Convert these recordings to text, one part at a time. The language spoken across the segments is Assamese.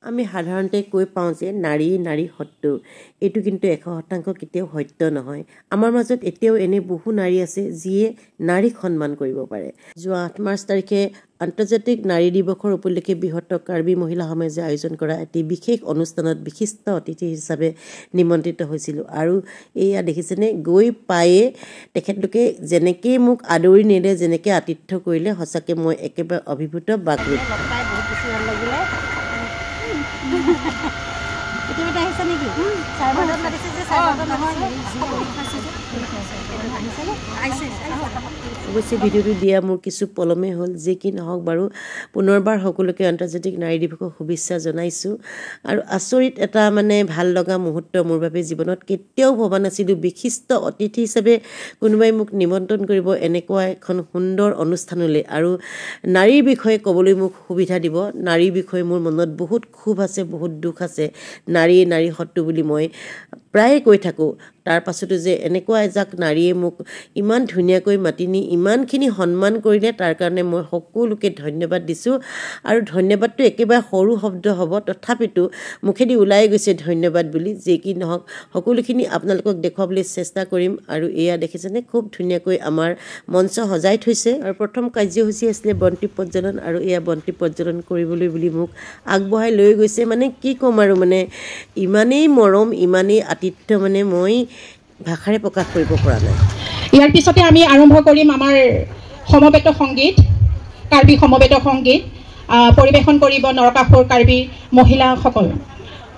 আমি সাধাৰণতে কৈ পাওঁ যে নাৰী শত্ৰু এইটো কিন্তু 100% কেতিয়াও সত্য নহয় আমাৰ মাজত এতিয়াও এনে বহু নাৰী আছে যিয়ে নাৰীক সন্মান কৰিব পাৰে যোৱা 8 মাৰ্চ তাৰিখে আন্তৰ্জাতিক নাৰী দিৱসৰ উপলক্ষে বৃহত্তৰ কাৰ্বি মহিলা সমাজে আয়োজন কৰা এটি বিশেষ অনুষ্ঠানত বিশিষ্ট অতিথি হিচাপে নিমন্ত্ৰিত হৈছিল আৰু এয়া দেখিছেনে গৈ পায়ে তেখেতলোকে যেনেকৈ মোক আদৰি নিলে যেনেকৈ আতিথ্য কৰিলে সঁচাকৈ মই একেবাৰে অভিভূত বাকৰুদ্ধ বহুত বেছি ভাল লাগিলে Itu udah bisa nih, saya mau dari sini saya অৱশ্যে ভিডিঅ'টো দিয়া মোৰ কিছু পলমে হ'ল যে কি নহওক বাৰু পুনৰবাৰ সকলোকে আন্তৰ্জাতিক নাৰী দিৱসৰ শুভেচ্ছা জনাইছোঁ আৰু আচৰিত এটা মানে ভাল লগা মুহূৰ্ত মোৰ বাবে জীৱনত কেতিয়াও ভবা নাছিলোঁ বিশিষ্ট অতিথি হিচাপে কোনোবাই মোক নিমন্ত্ৰণ কৰিব এনেকুৱা এখন সুন্দৰ অনুষ্ঠানলৈ আৰু নাৰীৰ বিষয়ে ক'বলৈ মোক সুবিধা দিব নাৰীৰ বিষয়ে মোৰ মনত বহুত ক্ষোভ আছে বহুত দুখ আছে নাৰী শত্ৰু বুলি মই প্ৰায় কৈ থাকোঁ তাৰ পাছতো যে এনেকুৱা এজাক নাৰীয়ে মোক ইমান ধুনীয়াকৈ মাতি নি ইমানখিনি সন্মান কৰিলে তাৰ কাৰণে মই সকলোকে ধন্যবাদ দিছোঁ আৰু ধন্যবাদটো একেবাৰে সৰু শব্দ হ'ব তথাপিতো মুখেদি ওলাই গৈছে ধন্যবাদ বুলি যে কি নহওক সকলোখিনি আপোনালোকক দেখুৱাবলৈ চেষ্টা কৰিম আৰু এয়া দেখিছেনে খুব ধুনীয়াকৈ আমাৰ মঞ্চ সজাই থৈছে আৰু প্ৰথম কাৰ্যসূচী আছিলে বন্তি প্ৰজ্বলন আৰু এয়া বন্তি প্ৰজ্বলন কৰিবলৈ বুলি মোক আগবঢ়াই লৈ গৈছে মানে কি ক'ম আৰু মানে ইমানেই মৰম ইমানেই আতিথ্য মানে মই ভাষাৰে প্ৰকাশ কৰিব পৰা নাই ইয়াৰ পিছতে আমি আৰম্ভ কৰিম আমাৰ সমবেত সংগীত কাৰ্বি সমবেত সংগীত পৰিবেশন কৰিব নৰকাসুৰ কাৰ্বি মহিলাসকল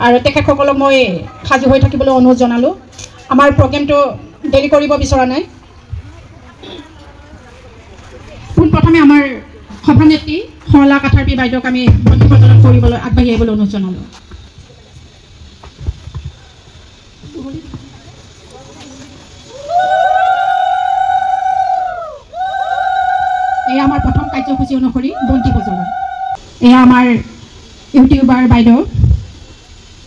আৰু তেখেতসকলক মই সাজু হৈ থাকিবলৈ অনুৰোধ জনালোঁ আমাৰ প্ৰগ্ৰেমটো দেৰি কৰিব বিচৰা নাই পোনপ্ৰথমে আমাৰ সভানেত্ৰী সৰলা কাঠাৰ্বি বাইদেউক আমি বন্তি প্ৰজ্বলন কৰিবলৈ আগবাঢ়ি আহিবলৈ অনুৰোধ জনালোঁ এয়া আমাৰ প্ৰথম কাৰ্যসূচী অনুসৰি বন্তি প্ৰজ্বলন এয়া আমাৰ ইউটিউবাৰ বাইদেউ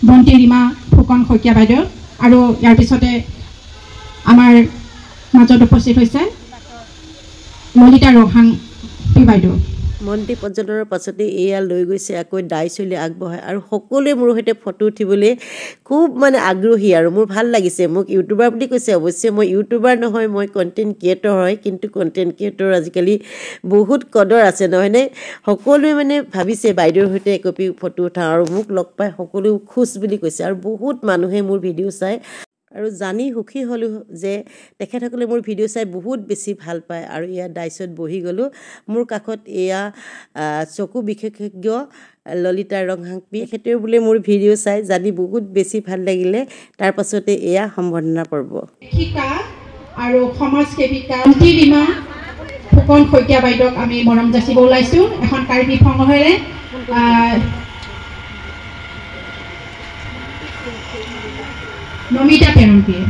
বন্তি ৰীমা ফুকন শইকীয়া বাইদেউ আৰু ইয়াৰ পিছতে আমাৰ মাজত উপস্থিত হৈছে ললিতা ৰহাংপি বাইদেউ বন্তি প্ৰজ্বলনৰ পাছতে এয়া লৈ গৈছে আকৌ দাই চলি আগবঢ়ায় আৰু সকলোৱে মোৰ সৈতে ফটো উঠিবলৈ খুব মানে আগ্ৰহী আৰু মোৰ ভাল লাগিছে মোক ইউটিউবাৰ বুলি কৈছে অৱশ্যে মই ইউটিউবাৰ নহয় মই কণ্টেণ্ট ক্ৰিয়েটৰ হয় কিন্তু কণ্টেণ্ট ক্ৰিয়েটৰ আজিকালি বহুত কদৰ আছে নহয়নে সকলোৱে মানে ভাবিছে বাইদেউৰ সৈতে একপি ফটো উঠাওঁ আৰু মোক লগ পাই সকলো খুচ বুলি কৈছে আৰু বহুত মানুহে মোৰ ভিডিঅ' চাই আৰু জানি সুখী হ'লোঁ যে তেখেতসকলে মোৰ ভিডিঅ' চাই বহুত বেছি ভাল পায় আৰু এয়া ডাইচত বহি গ'লোঁ মোৰ কাষত এয়া চকু বিশেষজ্ঞ ললিতা ৰহাংপি তেখেতেও বোলে মোৰ ভিডিঅ' চাই জানি বহুত বেছি ভাল লাগিলে তাৰ পাছতে এয়া সম্বৰ্ধনা পৰ্ব শিক্ষা আৰু সমাজ সেৱিকা ৰীমা ফুকন শইকীয়া বাইদেউক আমি মৰম যাচিব ওলাইছোঁ এখন কাৰ্বি সংঘেৰে নমিতা পেৰম্পীয়ে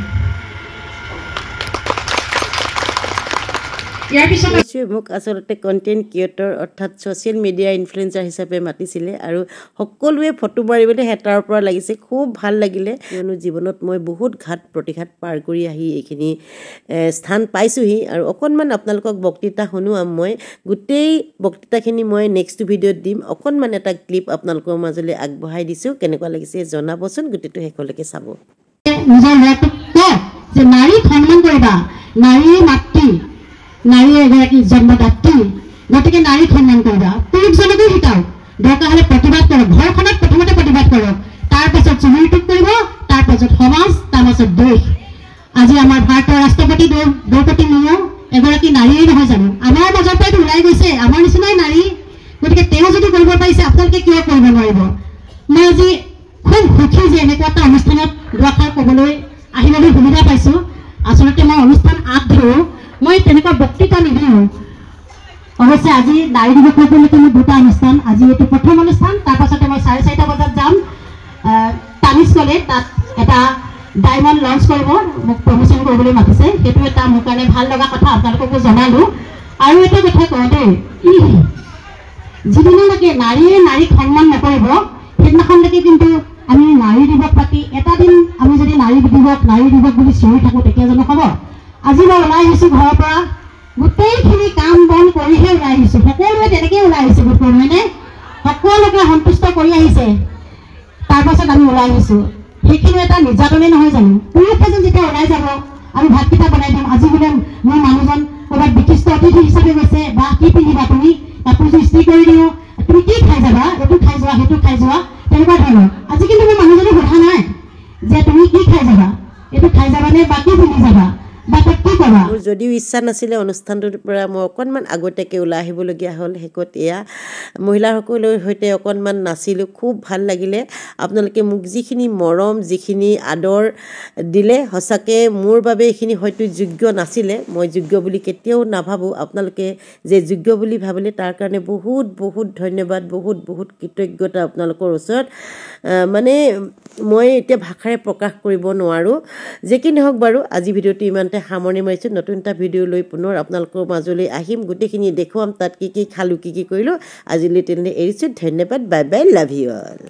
ইয়াৰ পিছত মোক আচলতে কণ্টেণ্ট ক্ৰিয়েটৰ অৰ্থাৎ ছ'চিয়েল মিডিয়া ইনফ্লুৱেঞ্চাৰ হিচাপে মাতিছিলে আৰু সকলোৱে ফটো মাৰিবলৈ হেতাৰ পৰা লাগিছে খুব ভাল লাগিলে কিয়নো জীৱনত মই বহুত ঘাট প্ৰতিঘাত পাৰ কৰি আহি এইখিনি স্থান পাইছোঁহি আৰু অকণমান আপোনালোকক বক্তৃতা শুনোৱাম মই গোটেই বক্তৃতাখিনি মই নেক্সট ভিডিঅ'ত দিম অকণমান এটা ক্লিপ আপোনালোকৰ মাজলৈ আগবঢ়াই দিছোঁ কেনেকুৱা লাগিছে জনাবচোন গোটেইটো শেষলৈকে চাব নিজৰ ল'ৰাটোক কয় যে নাৰীক সন্মান কৰিবা নাৰীৰ মাতৃ নাৰীয়ে এগৰাকী জন্মদাত্ৰী গতিকে নাৰীক সন্মান কৰিবা পুৰুষজনকো শিকাওক দৰকাৰ হ'লে প্ৰতিবাদ কৰক ঘৰখনত প্ৰথমতে প্ৰতিবাদ কৰক তাৰপাছত চুবুৰীটোক কৰিব তাৰপাছত সমাজ তাৰপাছত দেশ আজি আমাৰ ভাৰতৰ ৰাষ্ট্ৰপতি দ্ৰৌপদী মুৰ্মু এগৰাকী নাৰীয়ে নহয় জানো আমাৰ মাজৰ পৰাইতো ওলাই গৈছে আমাৰ নিচিনাই নাৰী গতিকে তেওঁ যদি কৰিব পাৰিছে আপোনালোকে কিয় কৰিব নোৱাৰিব মই আজি খুব সুখী যে এনেকুৱা এটা অনুষ্ঠানত দুআষাৰ ক'বলৈ আহিবলৈ সুবিধা পাইছোঁ আচলতে মই অনুষ্ঠান ধৰোঁ মই তেনেকুৱা বক্তৃতা নিদিওঁ অৱশ্যে আজি নাৰী দিৱস উপলক্ষে মোৰ দুটা অনুষ্ঠান আজি এইটো প্ৰথম অনুষ্ঠান তাৰপাছতে মই 4:30 বজাত যাম টানিছ ক'লে তাত এটা ডায়মণ্ড লঞ্চ কৰিব মোক প্ৰমোশ্যন কৰিবলৈ মাতিছে সেইটো এটা মোৰ কাৰণে ভাল লগা কথা আপোনালোককো জনালোঁ আৰু এটা কথা কওঁ দেই যিদিনালৈকে নাৰীয়ে নাৰীক সন্মান নকৰিব সেইদিনাখনলৈকে কিন্তু আমি নাৰী দিৱস পাতি এটা দিন আমি যদি নাৰী দিৱস বুলি চিঞৰি থাকোঁ তেতিয়া জানো হ'ব আজি মই ওলাই আহিছোঁ ঘৰৰ পৰা গোটেইখিনি কাম বন কৰিহে ওলাই আহিছোঁ সকলোৱে তেনেকৈ ওলাই আহিছে গোট নহয়নে সকলোকে সন্তুষ্ট কৰি আহিছে পাছত আমি ওলাই আহিছোঁ সেইখিনি এটা নিৰ্যাতনে নহয় জানো পুৰুষ এজন যেতিয়া ওলাই যাব আমি ভাতকেইটা বনাই দিম আজি বোলে মোৰ মানুহজন ক'ৰবাত বিশিষ্ট অতিথি হিচাপে গৈছে বা কি পিন্ধিবা তুমি কাপোৰযোৰ ইস্ত্ৰি কৰি দিওঁ তুমি কি খাই যাবা এইটো খাই যোৱা সেইটো খাই যোৱা তেনেকুৱা ধৰণৰ আজি কিন্তু মোৰ মানুহজনে সোধা নাই যে তুমি কি খাই যাবা এইটো খাই যাবানে বা কি পিন্ধি যাবা বা তাত কি কৰা মোৰ যদিও ইচ্ছা নাছিলে অনুষ্ঠানটোৰ পৰা মই অকণমান আগতীয়াকৈ ওলাই আহিবলগীয়া হ'ল শেষত এয়া মহিলাসকলৰ সৈতে অকণমান নাচিলোঁ খুব ভাল লাগিলে আপোনালোকে মোক যিখিনি মৰম যিখিনি আদৰ দিলে সঁচাকৈ মোৰ বাবে এইখিনি হয়তো যোগ্য নাছিলে মই যোগ্য বুলি কেতিয়াও নাভাবোঁ আপোনালোকে যে যোগ্য বুলি ভাবিলে তাৰ কাৰণে বহুত বহুত ধন্যবাদ বহুত বহুত কৃতজ্ঞতা আপোনালোকৰ ওচৰত মানে মই এতিয়া ভাষাৰে প্ৰকাশ কৰিব নোৱাৰোঁ যে কি নহওক বাৰু আজি ভিডিঅ'টো ইমানতে সামৰণি মাৰিছোঁ নতুন এটা ভিডিঅ' লৈ পুনৰ আপোনালোকৰ মাজলৈ আহিম গোটেইখিনি দেখুৱাম তাত কি কি খালোঁ কি কি কৰিলোঁ আজিলৈ তেনেহ'লে এৰিছোঁ ধন্যবাদ bye bye love you all